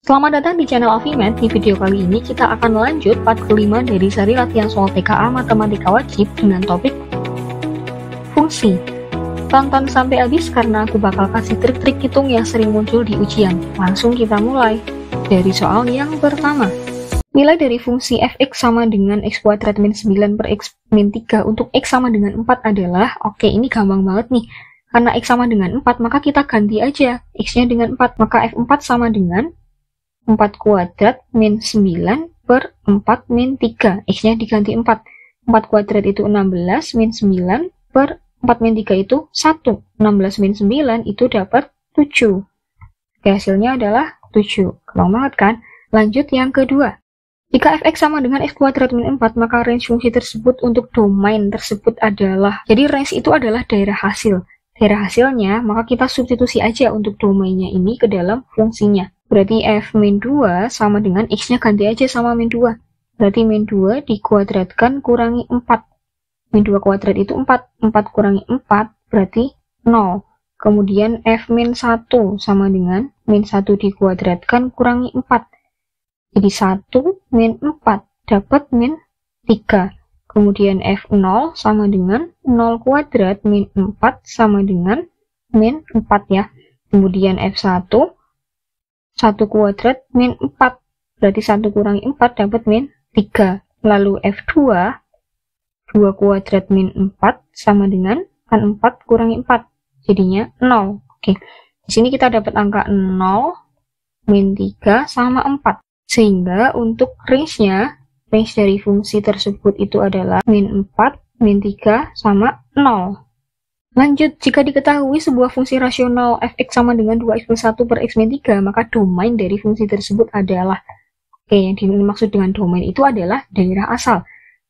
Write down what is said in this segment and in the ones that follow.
Selamat datang di channel Afimed. Di video kali ini kita akan lanjut part kelima dari seri latihan soal TKA Matematika Wajib dengan topik fungsi. Tonton sampai habis karena aku bakal kasih trik-trik hitung yang sering muncul di ujian. Langsung kita mulai dari soal yang pertama. Nilai dari fungsi fx sama dengan x kuadrat min 9 per x min 3 untuk x sama dengan 4 adalah, oke ini gampang banget nih. Karena x sama dengan 4 maka kita ganti aja x-nya dengan 4, maka f4 sama dengan 4 kuadrat min 9 per 4 min 3. X-nya diganti 4. 4 kuadrat itu 16 min 9 per 4 min 3 itu 1. 16 min 9 itu dapat 7. Oke, hasilnya adalah 7. Gampang banget kan? Lanjut yang kedua. Jika fx sama dengan x kuadrat min 4, maka range fungsi tersebut untuk domain tersebut adalah, jadi range itu adalah daerah hasil. Daerah hasilnya, maka kita substitusi aja untuk domainnya ini ke dalam fungsinya. Berarti f min 2 sama dengan x-nya ganti aja sama min 2. Berarti min 2 dikuadratkan kurangi 4. Min 2 kuadrat itu 4. 4 kurangi 4 berarti 0. Kemudian f min 1 sama dengan min 1 dikuadratkan kurangi 4. Jadi 1 min 4 dapat min 3. Kemudian f0 sama dengan 0 kuadrat min 4 sama dengan min 4 ya. Kemudian f1 1 kuadrat min 4, berarti 1 kurangi 4 dapat min 3. Lalu F2, 2 kuadrat min 4 sama dengan, kan 4 kurangi 4, jadinya 0. Oke, di sini kita dapat angka 0, min 3 sama 4. Sehingga untuk range-nya, range dari fungsi tersebut itu adalah min 4, min 3 sama 0. Lanjut, jika diketahui sebuah fungsi rasional fx sama dengan 2x plus 1 per x min 3, maka domain dari fungsi tersebut adalah, oke, yang dimaksud dengan domain itu adalah daerah asal.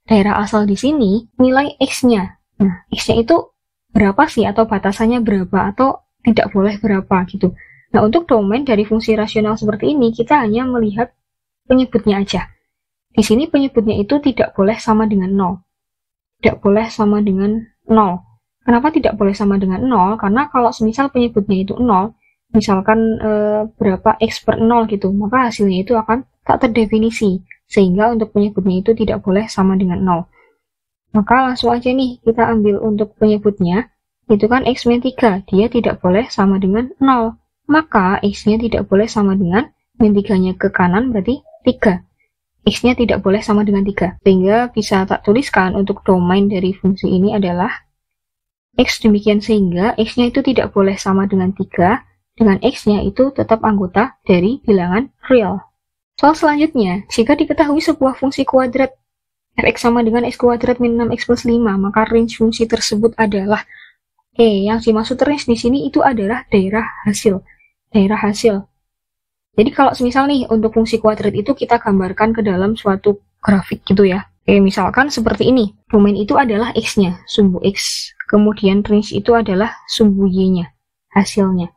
Daerah asal di sini nilai x-nya. Nah, x-nya itu berapa sih, atau batasannya berapa, atau tidak boleh berapa gitu. Nah, untuk domain dari fungsi rasional seperti ini, kita hanya melihat penyebutnya aja. Di sini penyebutnya itu tidak boleh sama dengan 0. Tidak boleh sama dengan 0. Kenapa tidak boleh sama dengan 0? Karena kalau semisal penyebutnya itu 0, misalkan berapa x per 0 gitu, maka hasilnya itu akan tak terdefinisi. Sehingga untuk penyebutnya itu tidak boleh sama dengan 0. Maka langsung aja nih, kita ambil untuk penyebutnya, itu kan x min 3, dia tidak boleh sama dengan 0. Maka x-nya tidak boleh sama dengan min 3-nya ke kanan, berarti 3. X-nya tidak boleh sama dengan 3. Sehingga bisa tak tuliskan untuk domain dari fungsi ini adalah X, demikian sehingga X-nya itu tidak boleh sama dengan 3, dengan X-nya itu tetap anggota dari bilangan real. Soal selanjutnya, jika diketahui sebuah fungsi kuadrat fx sama dengan x kuadrat min 6x plus 5, maka range fungsi tersebut adalah, yang dimaksud range di sini itu adalah daerah hasil. Daerah hasil. Jadi kalau semisal nih, untuk fungsi kuadrat itu kita gambarkan ke dalam suatu grafik gitu ya. Misalkan seperti ini. Domain itu adalah X-nya, sumbu X. Kemudian range itu adalah sumbu Y-nya, hasilnya.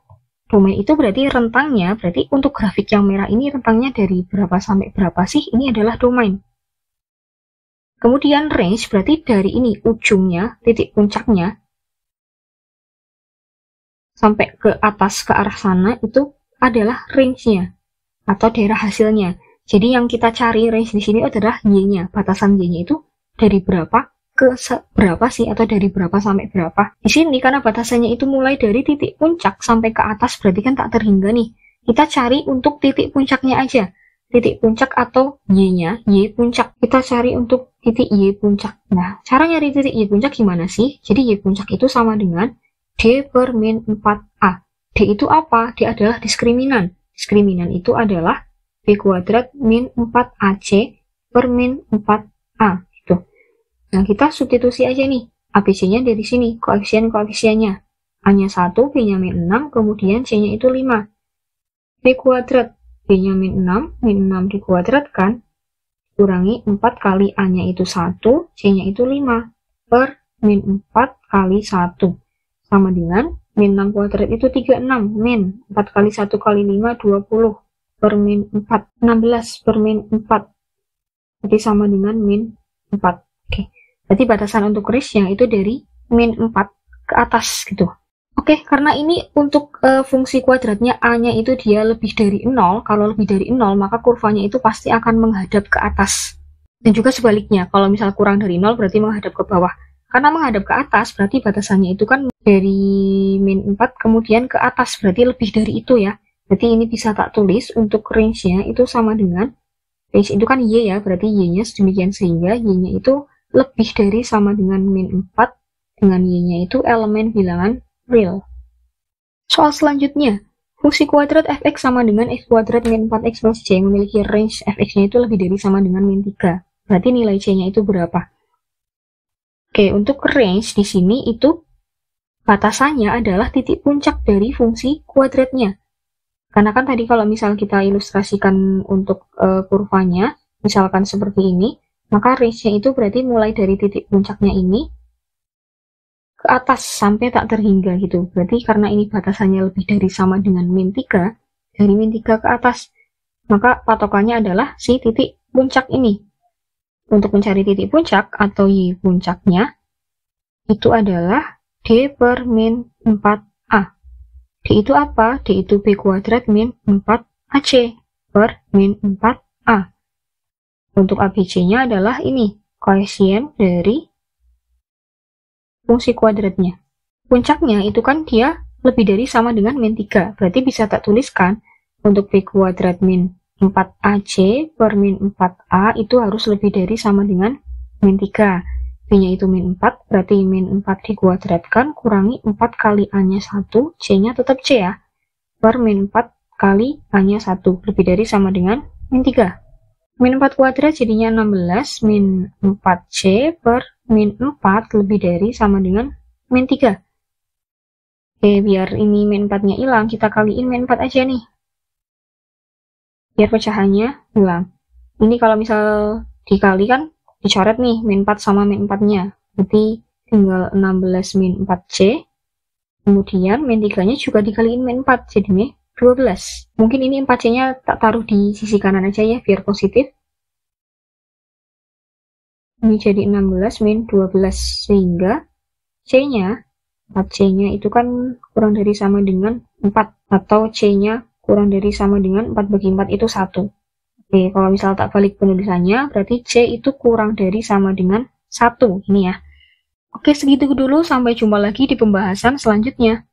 Domain itu berarti rentangnya, berarti untuk grafik yang merah ini rentangnya dari berapa sampai berapa sih? Ini adalah domain. Kemudian range berarti dari ini, ujungnya, titik puncaknya, sampai ke atas, ke arah sana, itu adalah range-nya, atau daerah hasilnya. Jadi yang kita cari range di sini adalah Y-nya, batasan Y-nya itu dari berapa ke berapa sih, atau dari berapa sampai berapa. Di sini karena batasannya itu mulai dari titik puncak sampai ke atas, berarti kan tak terhingga nih. Kita cari untuk titik puncaknya aja. Titik puncak atau Y-nya, Y puncak. Kita cari untuk titik Y puncak. Nah, cara nyari titik Y puncak gimana sih? Jadi Y puncak itu sama dengan D per min 4A. D itu apa? D adalah diskriminan. Diskriminan itu adalah B kuadrat min 4AC per min 4A. Nah, kita substitusi aja nih. ABC-nya dari sini, koefisien-koefisiennya. A-nya 1, B-nya min 6, kemudian C-nya itu 5. B kuadrat, B-nya min 6, min 6 dikuadratkan, kurangi 4 kali A-nya itu 1, C-nya itu 5, per min 4 kali 1. Sama dengan, min 6 kuadrat itu 36, min 4 kali 1 kali 5, 20, per min 4, 16 per min 4. Jadi sama dengan min 4. Oke. Berarti batasan untuk range-nya itu dari min 4 ke atas gitu. Oke, karena ini untuk fungsi kuadratnya A-nya itu dia lebih dari 0, kalau lebih dari 0 maka kurvanya itu pasti akan menghadap ke atas. Dan juga sebaliknya, kalau misal kurang dari 0 berarti menghadap ke bawah. Karena menghadap ke atas berarti batasannya itu kan dari min 4 kemudian ke atas, berarti lebih dari itu ya. Berarti ini bisa tak tulis untuk range-nya itu sama dengan, range itu kan Y ya, berarti Y-nya sedemikian sehingga Y-nya itu lebih dari sama dengan min 4 dengan Y-nya itu elemen bilangan real. Soal selanjutnya, fungsi kuadrat fx sama dengan x kuadrat min 4x plus c memiliki range fx-nya itu lebih dari sama dengan min 3. Berarti nilai c-nya itu berapa? Oke, untuk range di sini itu batasannya adalah titik puncak dari fungsi kuadratnya. Karena kan tadi kalau misal kita ilustrasikan untuk kurvanya, misalkan seperti ini, maka range-nya itu berarti mulai dari titik puncaknya ini ke atas sampai tak terhingga gitu. Berarti karena ini batasannya lebih dari sama dengan min 3, dari min 3 ke atas, maka patokannya adalah si titik puncak ini. Untuk mencari titik puncak atau Y puncaknya, itu adalah D per min 4A. D itu apa? D itu B kuadrat min 4AC per min 4A. Untuk ABC-nya adalah ini, koefisien dari fungsi kuadratnya. Puncaknya itu kan dia lebih dari sama dengan min 3. Berarti bisa tak tuliskan untuk B kuadrat min 4AC per min 4A itu harus lebih dari sama dengan min 3. B-nya itu min 4, berarti min 4 dikuadratkan, kurangi 4 kali A-nya 1, C-nya tetap C ya. Per min 4 kali A-nya 1, lebih dari sama dengan min 3. Min 4 kuadrat jadinya 16, min 4C per min 4 lebih dari sama dengan min 3. Oke, biar ini min 4-nya hilang, kita kaliin min 4 aja nih. Biar pecahannya hilang. Ini kalau misal dikali kan, dicoret nih, min 4 sama min 4-nya. Berarti tinggal 16 min 4C. Kemudian min 3-nya juga dikaliin min 4, jadinya 12. Mungkin ini 4C-nya tak taruh di sisi kanan aja ya, biar positif. Ini jadi 16 min 12, sehingga C-nya, 4C-nya itu kan kurang dari sama dengan 4, atau C-nya kurang dari sama dengan 4 bagi 4 itu 1. Oke, kalau misal tak balik penulisannya, berarti C itu kurang dari sama dengan 1, ini ya. Oke, segitu dulu, sampai jumpa lagi di pembahasan selanjutnya.